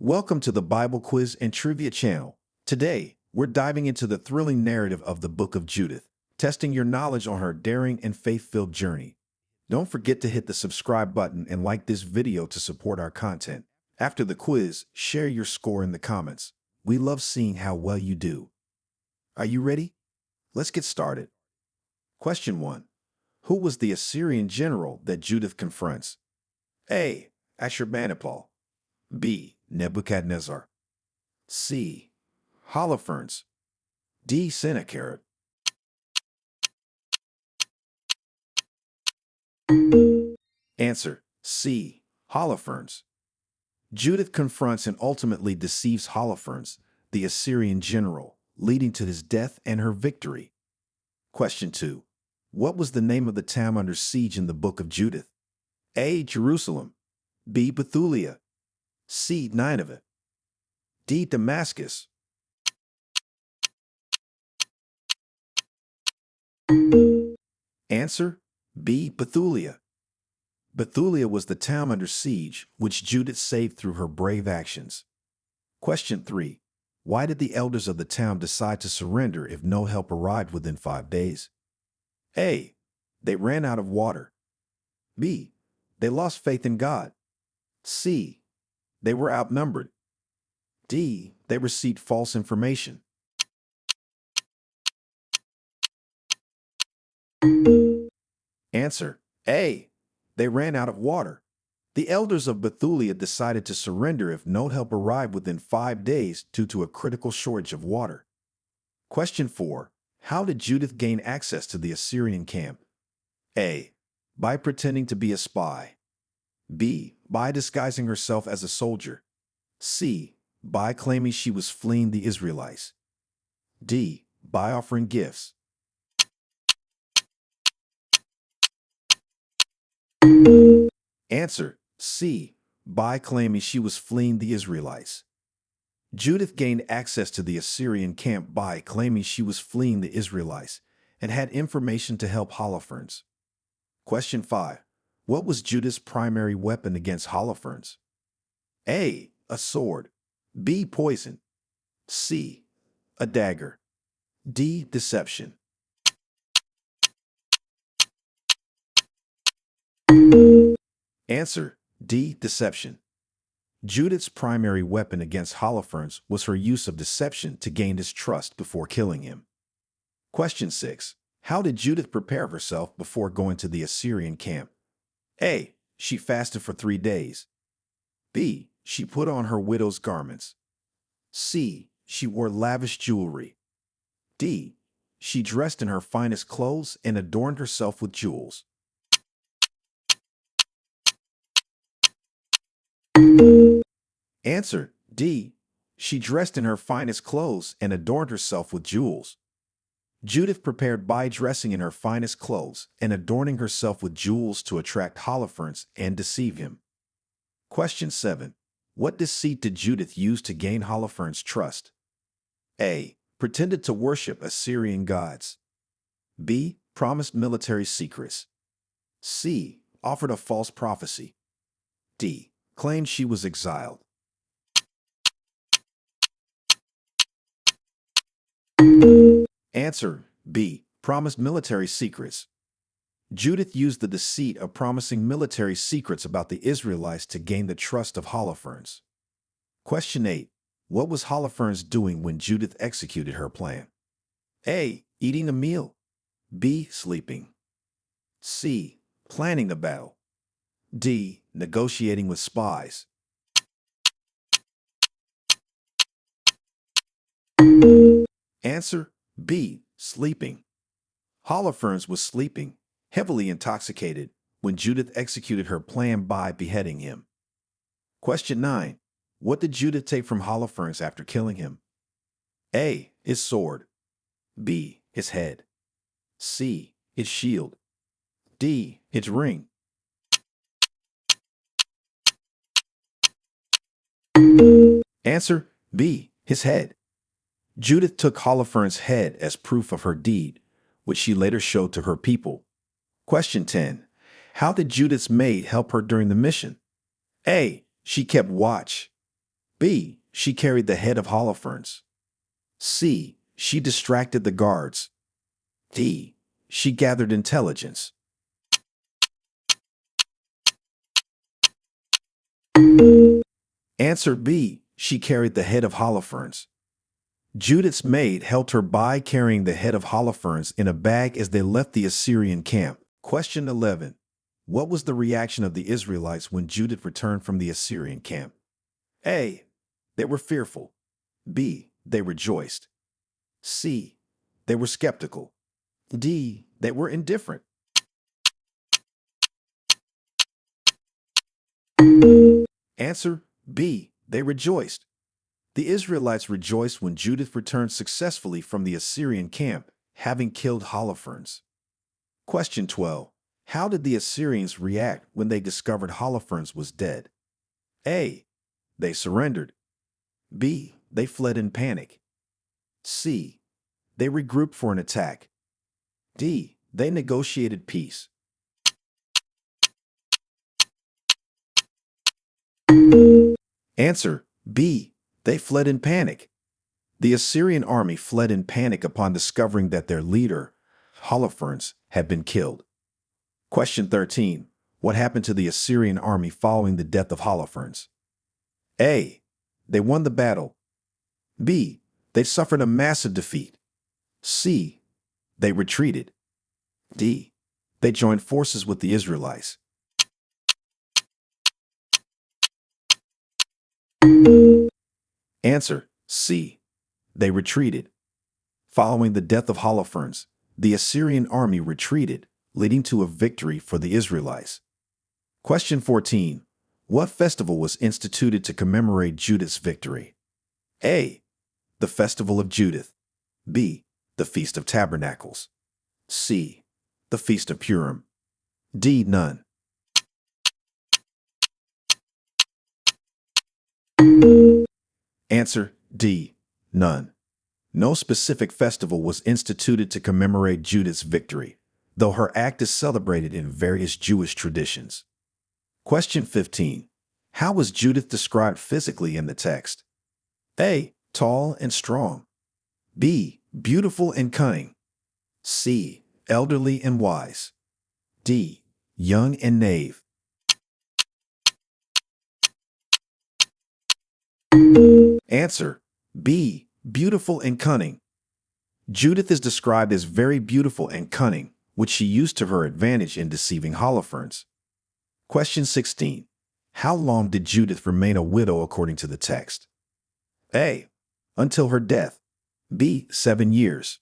Welcome to the Bible Quiz and Trivia channel. Today, we're diving into the thrilling narrative of the Book of Judith, testing your knowledge on her daring and faith-filled journey. Don't forget to hit the subscribe button and like this video to support our content. After the quiz, share your score in the comments. We love seeing how well you do. Are you ready? Let's get started. Question 1. Who was the Assyrian general that Judith confronts? A. Ashurbanipal. B. Nebuchadnezzar. C. Holofernes. D. Sennacherib. Answer: C. Holofernes. Judith confronts and ultimately deceives Holofernes, the Assyrian general, leading to his death and her victory. Question 2. What was the name of the town under siege in the Book of Judith? A. Jerusalem. B. Bethulia. C. Nineveh. D. Damascus. Answer: B. Bethulia. Bethulia was the town under siege, which Judith saved through her brave actions. Question 3. Why did the elders of the town decide to surrender if no help arrived within 5 days? A. They ran out of water. B. They lost faith in God. C. They were outnumbered. D. They received false information. Answer: A. They ran out of water. The elders of Bethulia decided to surrender if no help arrived within 5 days due to a critical shortage of water. Question 4. How did Judith gain access to the Assyrian camp? A. By pretending to be a spy. B. By disguising herself as a soldier. C. By claiming she was fleeing the Israelites. D. By offering gifts. Answer: C. By claiming she was fleeing the Israelites. Judith gained access to the Assyrian camp by claiming she was fleeing the Israelites and had information to help Holofernes. Question 5. What was Judith's primary weapon against Holofernes? A. A sword. B. Poison. C. A dagger. D. Deception. Answer: D. Deception. Judith's primary weapon against Holofernes was her use of deception to gain his trust before killing him. Question 6. How did Judith prepare herself before going to the Assyrian camp? A. She fasted for 3 days. B. She put on her widow's garments. C. She wore lavish jewelry. D. She dressed in her finest clothes and adorned herself with jewels. Answer: D. She dressed in her finest clothes and adorned herself with jewels. Judith prepared by dressing in her finest clothes and adorning herself with jewels to attract Holofernes and deceive him. Question 7. What deceit did Judith use to gain Holofernes' trust? A. Pretended to worship Assyrian gods. B. Promised military secrets. C. Offered a false prophecy. D. Claimed she was exiled. Answer: B. Promised military secrets. Judith used the deceit of promising military secrets about the Israelites to gain the trust of Holofernes. Question 8. What was Holofernes doing when Judith executed her plan? A. Eating a meal. B. Sleeping. C. Planning the battle. D. Negotiating with spies. Answer: B. Sleeping. Holofernes was sleeping, heavily intoxicated, when Judith executed her plan by beheading him. Question 9. What did Judith take from Holofernes after killing him? A. His sword. B. His head. C. His shield. D. His ring. Answer: B. His head. Judith took Holofernes' head as proof of her deed, which she later showed to her people. Question 10. How did Judith's maid help her during the mission? A. She kept watch. B. She carried the head of Holofernes. C. She distracted the guards. D. She gathered intelligence. Answer B. She carried the head of Holofernes. Judith's maid helped her by carrying the head of Holofernes in a bag as they left the Assyrian camp. Question 11. What was the reaction of the Israelites when Judith returned from the Assyrian camp? A. They were fearful. B. They rejoiced. C. They were skeptical. D. They were indifferent. Answer B. They rejoiced. The Israelites rejoiced when Judith returned successfully from the Assyrian camp, having killed Holofernes. Question 12. How did the Assyrians react when they discovered Holofernes was dead? A. They surrendered. B. They fled in panic. C. They regrouped for an attack. D. They negotiated peace. Answer B. They fled in panic. The Assyrian army fled in panic upon discovering that their leader, Holofernes, had been killed. Question 13. What happened to the Assyrian army following the death of Holofernes? A. They won the battle. B. They suffered a massive defeat. C. They retreated. D. They joined forces with the Israelites. Answer C. They retreated. Following the death of Holofernes, the Assyrian army retreated, leading to a victory for the Israelites. Question 14. What festival was instituted to commemorate Judith's victory? A. The Festival of Judith. B. The Feast of Tabernacles. C. The Feast of Purim. D. None. Answer D. None. No specific festival was instituted to commemorate Judith's victory, though her act is celebrated in various Jewish traditions. Question 15. How was Judith described physically in the text? A. Tall and strong. B. Beautiful and cunning. C. Elderly and wise. D. Young and knave. Answer B. Beautiful and cunning. Judith is described as very beautiful and cunning, which she used to her advantage in deceiving Holofernes. Question 16. How long did Judith remain a widow according to the text? A. Until her death. B. 7 years.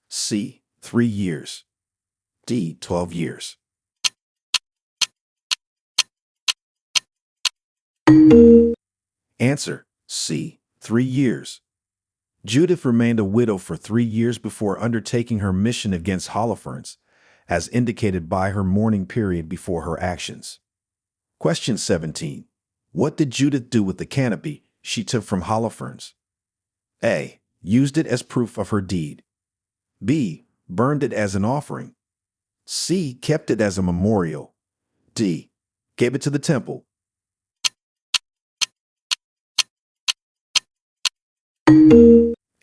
C. 3 years. D. 12 years. Answer C. 3 years. Judith remained a widow for 3 years before undertaking her mission against Holofernes, as indicated by her mourning period before her actions. Question 17. What did Judith do with the canopy she took from Holofernes? A. Used it as proof of her deed. B. Burned it as an offering. C. Kept it as a memorial. D. Gave it to the temple.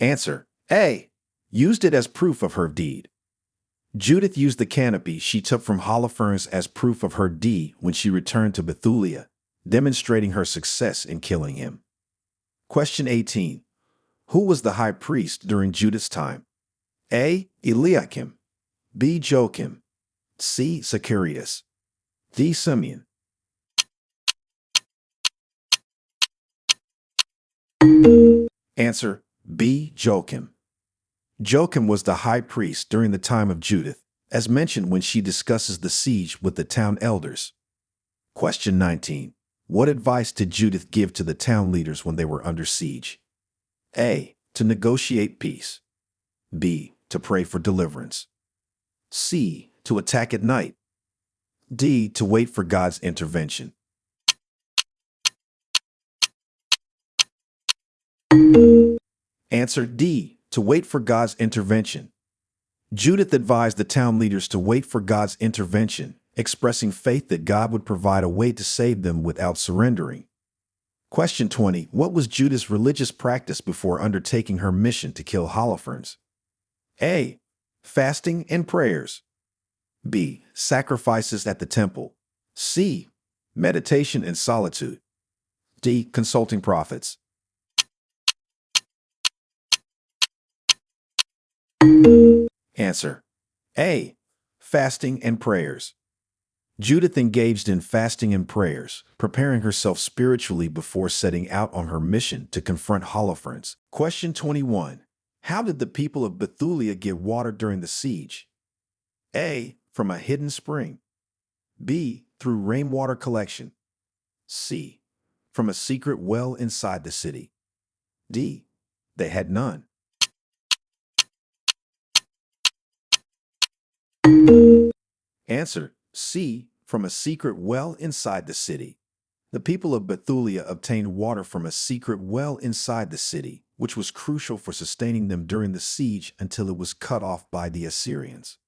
Answer A. Used it as proof of her deed. Judith used the canopy she took from Holofernes as proof of her deed when she returned to Bethulia, demonstrating her success in killing him. Question 18. Who was the high priest during Judith's time? A. Eliakim. B. Joachim. C. Zacharias. D. Simeon. Answer B. Joachim. Joachim was the high priest during the time of Judith, as mentioned when she discusses the siege with the town elders. Question 19. What advice did Judith give to the town leaders when they were under siege? A. To negotiate peace. B. To pray for deliverance. C. To attack at night. D. To wait for God's intervention. Answer D. To wait for God's intervention. Judith advised the town leaders to wait for God's intervention, expressing faith that God would provide a way to save them without surrendering. Question 20. What was Judith's religious practice before undertaking her mission to kill Holofernes? A. Fasting and prayers. B. Sacrifices at the temple. C. Meditation and solitude. D. Consulting prophets. Answer. A. Fasting and prayers. Judith engaged in fasting and prayers, preparing herself spiritually before setting out on her mission to confront Holofernes. Question 21. How did the people of Bethulia get water during the siege? A. From a hidden spring. B. Through rainwater collection. C. From a secret well inside the city. D. They had none. Answer. C. From a secret well inside the city. The people of Bethulia obtained water from a secret well inside the city, which was crucial for sustaining them during the siege until it was cut off by the Assyrians.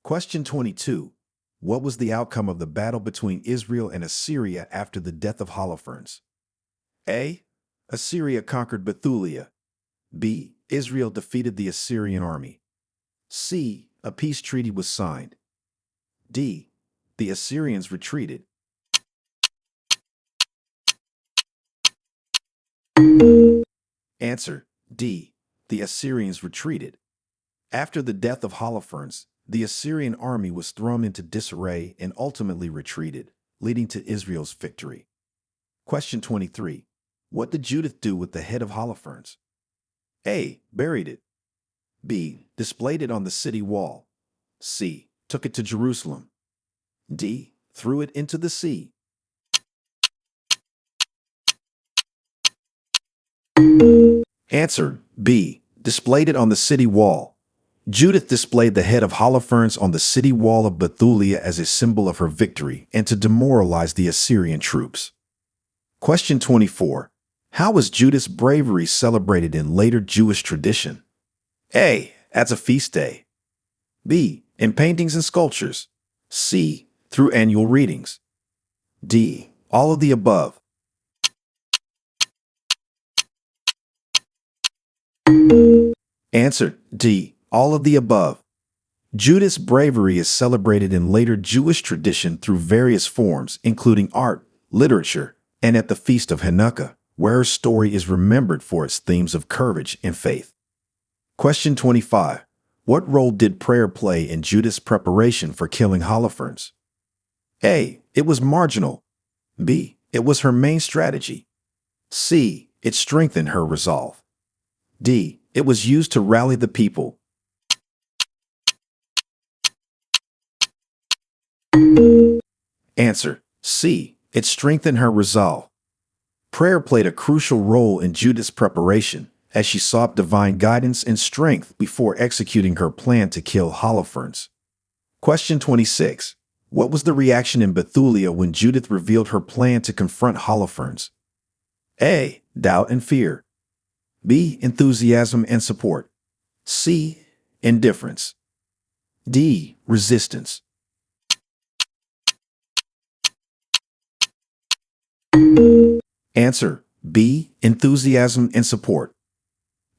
Question 22. What was the outcome of the battle between Israel and Assyria after the death of Holofernes? A. Assyria conquered Bethulia. B. Israel defeated the Assyrian army. C. A peace treaty was signed. D. The Assyrians retreated. Answer. D. The Assyrians retreated. After the death of Holofernes, the Assyrian army was thrown into disarray and ultimately retreated, leading to Israel's victory. Question 23. What did Judith do with the head of Holofernes? A. Buried it. B. Displayed it on the city wall. C. Took it to Jerusalem. D. Threw it into the sea. Answer. B. Displayed it on the city wall. Judith displayed the head of Holofernes on the city wall of Bethulia as a symbol of her victory and to demoralize the Assyrian troops. Question 24. How was Judith's bravery celebrated in later Jewish tradition? A. As a feast day. B. In paintings and sculptures. C. Through annual readings. D. All of the above. Answer. D. All of the above. Judith's bravery is celebrated in later Jewish tradition through various forms, including art, literature, and at the Feast of Hanukkah, where her story is remembered for its themes of courage and faith. Question 25. What role did prayer play in Judith's preparation for killing Holofernes? A. It was marginal. B. It was her main strategy. C. It strengthened her resolve. D. It was used to rally the people. Answer. C. It strengthened her resolve. Prayer played a crucial role in Judith's preparation, as she sought divine guidance and strength before executing her plan to kill Holofernes. Question 26. What was the reaction in Bethulia when Judith revealed her plan to confront Holofernes? A. Doubt and fear. B. Enthusiasm and support. C. Indifference. D. Resistance. Answer. B. Enthusiasm and support.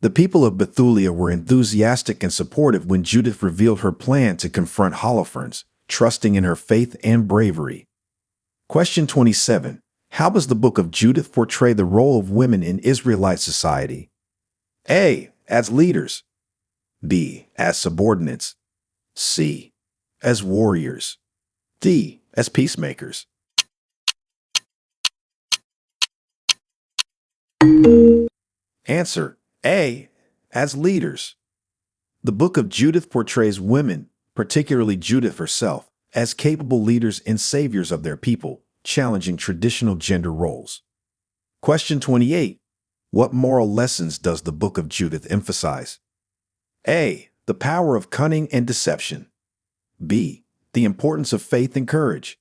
The people of Bethulia were enthusiastic and supportive when Judith revealed her plan to confront Holofernes, trusting in her faith and bravery. Question 27. How does the Book of Judith portray the role of women in Israelite society? A. As leaders. B. As subordinates. C. As warriors. D. As peacemakers. Answer. A. As leaders. The Book of Judith portrays women, particularly Judith herself, as capable leaders and saviors of their people, challenging traditional gender roles. Question 28. What moral lessons does the Book of Judith emphasize? A. The power of cunning and deception. B. The importance of faith and courage.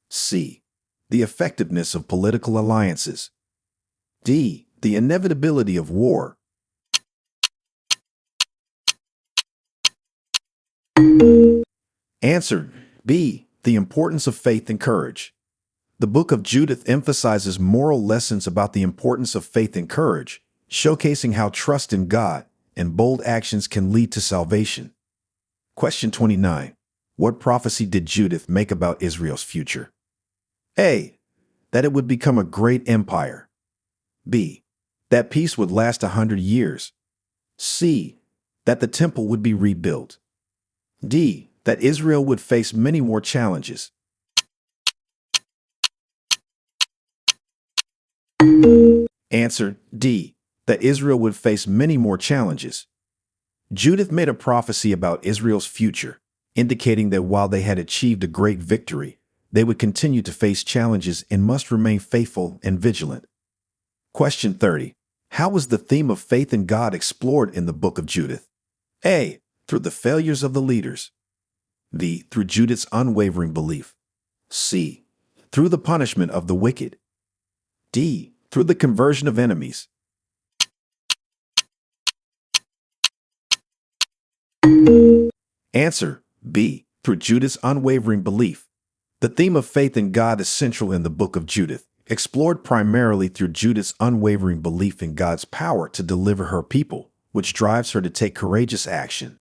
C. The effectiveness of political alliances. D. The inevitability of war. Answer. B. The importance of faith and courage. The Book of Judith emphasizes moral lessons about the importance of faith and courage, showcasing how trust in God and bold actions can lead to salvation. Question 29. What prophecy did Judith make about Israel's future? A. That it would become a great empire. B. That peace would last 100 years. C. That the temple would be rebuilt. D. That Israel would face many more challenges. Answer D. That Israel would face many more challenges. Judith made a prophecy about Israel's future, indicating that while they had achieved a great victory, they would continue to face challenges and must remain faithful and vigilant. Question 30. How was the theme of faith in God explored in the Book of Judith? A. Through the failures of the leaders. B. Through Judith's unwavering belief. C. Through the punishment of the wicked. D. Through the conversion of enemies. Answer B. Through Judith's unwavering belief. The theme of faith in God is central in the Book of Judith, explored primarily through Judith's unwavering belief in God's power to deliver her people, which drives her to take courageous action.